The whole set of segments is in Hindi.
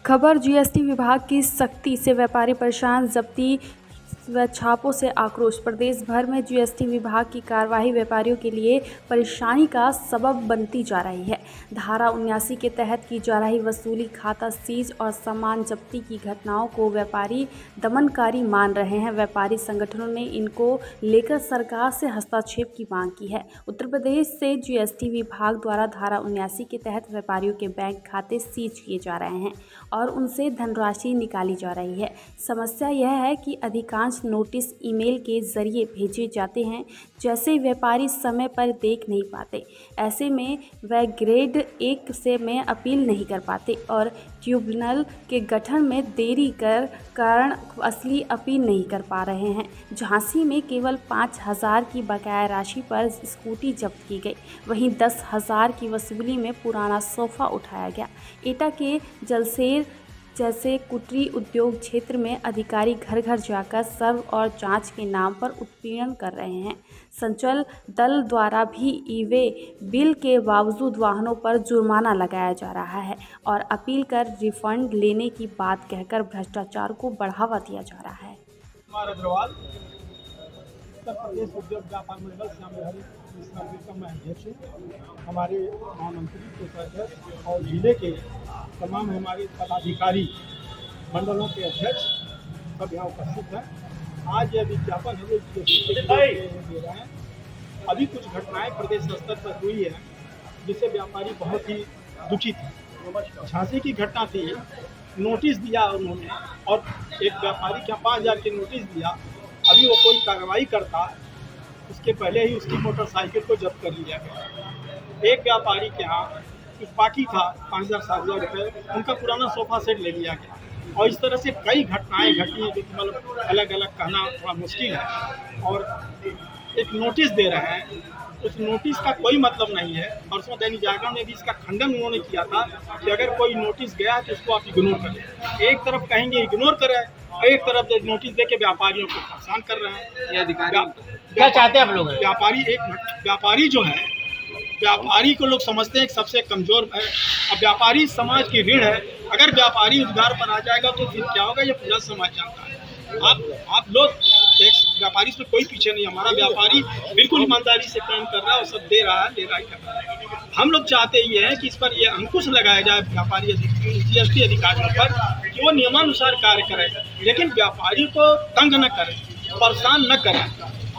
खबर जीएसटी विभाग की सख्ती से व्यापारी परेशान, जब्ती व छापों से आक्रोश। प्रदेश भर में जीएसटी विभाग की कार्रवाई व्यापारियों के लिए परेशानी का सबब बनती जा रही है। धारा 79 के तहत की जा रही वसूली, खाता सीज और सामान जब्ती की घटनाओं को व्यापारी दमनकारी मान रहे हैं। व्यापारी संगठनों ने इनको लेकर सरकार से हस्तक्षेप की मांग की है। उत्तर प्रदेश से जीएसटी विभाग द्वारा धारा 79 के तहत व्यापारियों के बैंक खाते सीज किए जा रहे हैं और उनसे धनराशि निकाली जा रही है। समस्या यह है कि अधिकांश नोटिस ईमेल के जरिए भेजे जाते हैं, जैसे व्यापारी समय पर देख नहीं पाते। ऐसे में वह ग्रेड 1 से में अपील नहीं कर पाते और ट्रिब्यूनल के गठन में देरी कर कारण असली अपील नहीं कर पा रहे हैं। झांसी में केवल 5,000 की बकाया राशि पर स्कूटी जब्त की गई, वहीं 10,000 की वसूली में पुराना सोफा उठाया गया। एटा के जलसेर जैसे कुटीर उद्योग क्षेत्र में अधिकारी घर घर जाकर सर्व और जांच के नाम पर उत्पीड़न कर रहे हैं। संचालन दल द्वारा भी ई-वे बिल के बावजूद वाहनों पर जुर्माना लगाया जा रहा है और अपील कर रिफंड लेने की बात कहकर भ्रष्टाचार को बढ़ावा दिया जा रहा है। उत्तर प्रदेश उद्योग व्यापार मंडल श्यामल का मैं अध्यक्ष हूँ। हमारे महामंत्री कोषाध्यक्ष और जिले के तमाम हमारे पदाधिकारी मंडलों के अध्यक्ष सब यहाँ उपस्थित हैं। आज यह विज्ञापन है जो दे रहे हैं। अभी कुछ घटनाएं प्रदेश स्तर पर हुई है जिससे व्यापारी बहुत ही दुखित है। झांसी की घटना थी, नोटिस दिया उन्होंने और एक व्यापारी क्या 5,000 के नोटिस दिया। अभी वो कोई कार्रवाई करता, उसके पहले ही उसकी मोटरसाइकिल को जब्त कर लिया गया। एक व्यापारी के यहाँ कुछ बाकी था 5,000-7,000 रुपये, उनका पुराना सोफा सेट ले लिया गया। और इस तरह से कई घटनाएं घटी हैं जो मतलब अलग अलग कहना थोड़ा मुश्किल है। और एक नोटिस दे रहे हैं, उस नोटिस का कोई मतलब नहीं है। परसों दैनिक जागरण में भी इसका खंडन उन्होंने किया था कि अगर कोई नोटिस गया तो उसको आप इग्नोर करें। एक तरफ कहेंगे इग्नोर करें, एक तरफ नोटिस दे के व्यापारियों को परेशान कर रहे हैं। ये अधिकारी क्या चाहते हैं आप लोग? व्यापारी जो है, व्यापारी को लोग समझते हैं कि सबसे कमजोर है। अब व्यापारी समाज की ऋण है। अगर व्यापारी उद्धार पर आ जाएगा तो फिर क्या होगा, ये पूरा समाज जानता है। आप लोग व्यापारी से कोई पीछे नहीं। हमारा व्यापारी बिल्कुल ईमानदारी से काम कर रहा है और सब दे रहा है, ले रहा है। हम लोग चाहते ये हैं कि इस पर ये अंकुश लगाया जाए व्यापारी जीएसटी अधिकारियों पर कि वो नियमानुसार कार्य करें, लेकिन व्यापारी को तंग न करें, परेशान न करें।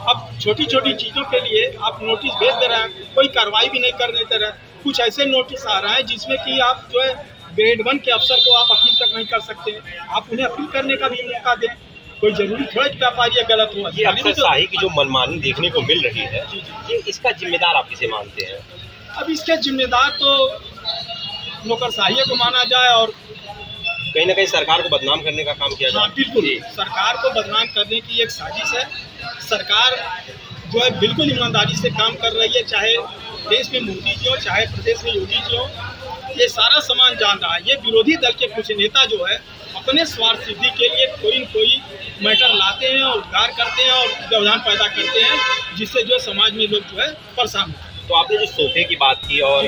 अब छोटी छोटी चीज़ों के लिए आप नोटिस भेज दे रहे हैं, कोई कार्रवाई भी नहीं करने दे रहे हैं। कुछ ऐसे नोटिस आ रहा है जिसमें कि आप जो है ग्रेड 1 के अफसर को आप अपील तक नहीं कर सकते। आप उन्हें अपील करने का भी मौका दें। कोई जरूरी थोड़ा कि व्यापारी गलत हुआ। ये अफसरशाही की जो मनमानी देखने को मिल रही है, ये इसका जिम्मेदार आप किसे मानते हैं? अब इसके जिम्मेदार तो नौकरशाही को माना जाए और कहीं ना कहीं सरकार को बदनाम करने का काम किया जाए। बिल्कुल, सरकार को बदनाम करने की एक साजिश है। सरकार जो है बिल्कुल ईमानदारी से काम कर रही है, चाहे देश में मोदी जी हो, चाहे प्रदेश में योगी जी हो, ये सारा सामान जान रहा है। ये विरोधी दल के कुछ नेता जो है अपने स्वार्थ सिद्धि के लिए कोई न कोई मैटर लाते हैं और उद्धार करते हैं और व्यवधान पैदा करते हैं, जिससे जो समाज में लोग जो है परेशान होते हैं। तो आपने जो सोफे की बात की और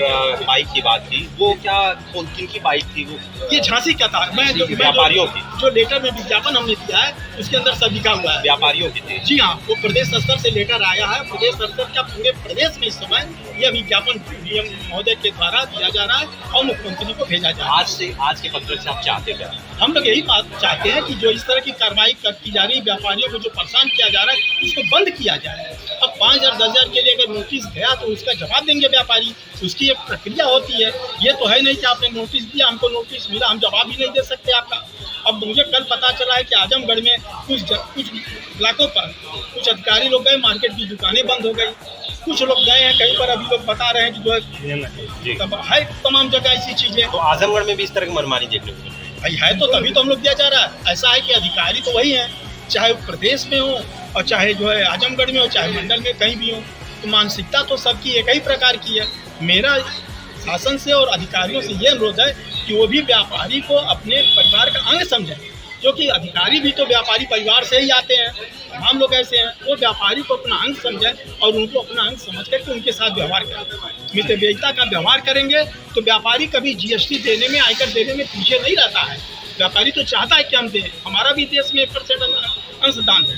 बाइक की बात की, वो क्या किन की बाइक थी? वो ये झांसी का था। व्यापारियों की जो लेटर में विज्ञापन हमने दिया है उसके अंदर सब लिखा हुआ है, व्यापारियों की थी। जी हाँ, वो प्रदेश स्तर से लेटर आया है। प्रदेश स्तर का पूरे प्रदेश में इस समय यह विज्ञापन डीएम महोदय के द्वारा दिया जा रहा है और मुख्यमंत्री को भेजा जा रहा है। आज के पत्र से आप चाहते क्या? हम लोग यही बात चाहते हैं कि जो इस तरह की कार्रवाई की जा रही है, व्यापारियों को जो परेशान किया जा रहा है, उसको बंद किया जाए। अब 5,000 10,000 के लिए अगर नोटिस गया तो उसका जवाब देंगे व्यापारी, उसकी एक प्रक्रिया होती है। ये तो है नहीं कि आपने नोटिस दिया, हमको नोटिस मिला, हम जवाब ही नहीं दे सकते आपका। अब मुझे कल पता चला है कि आजमगढ़ में कुछ इलाकों पर कुछ अधिकारी लोग गए, मार्केट की दुकानें बंद हो गई। कुछ लोग गए हैं कहीं पर, अभी लोग बता रहे हैं कि जो है तमाम जगह ऐसी चीजें। तो आजमगढ़ में भी इस तरह की मनमानी देखने को भाई है, तो तभी तो हम लोग दिया जा रहा है। ऐसा है कि अधिकारी तो वही हैं, चाहे प्रदेश में हो और चाहे जो है आजमगढ़ में हो, चाहे मंडल में कहीं भी हो। तो मानसिकता तो सबकी एक ही प्रकार की है। मेरा शासन से और अधिकारियों से ये अनुरोध है कि वो भी व्यापारी को अपने परिवार का अंग समझें जो कि अधिकारी भी तो व्यापारी परिवार से ही आते हैं, हम लोग ऐसे हैं। वो व्यापारी को अपना अंग समझे और उनको अपना अंग समझ करके उनके साथ व्यवहार करें। मितव्ययिता का व्यवहार करेंगे तो व्यापारी कभी जीएसटी देने में, आयकर देने में पीछे नहीं रहता है। व्यापारी तो चाहता है कि हम दें, हमारा भी देश में 1% अंशदान है।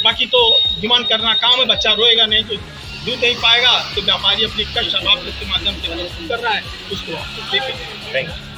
बाकी तो डिमांड करना काम है, बच्चा रोएगा नहीं तो दूध नहीं पाएगा, तो व्यापारी अपनी कष्ट अभाव के माध्यम से कर रहा है, उसको देखें। Thank you.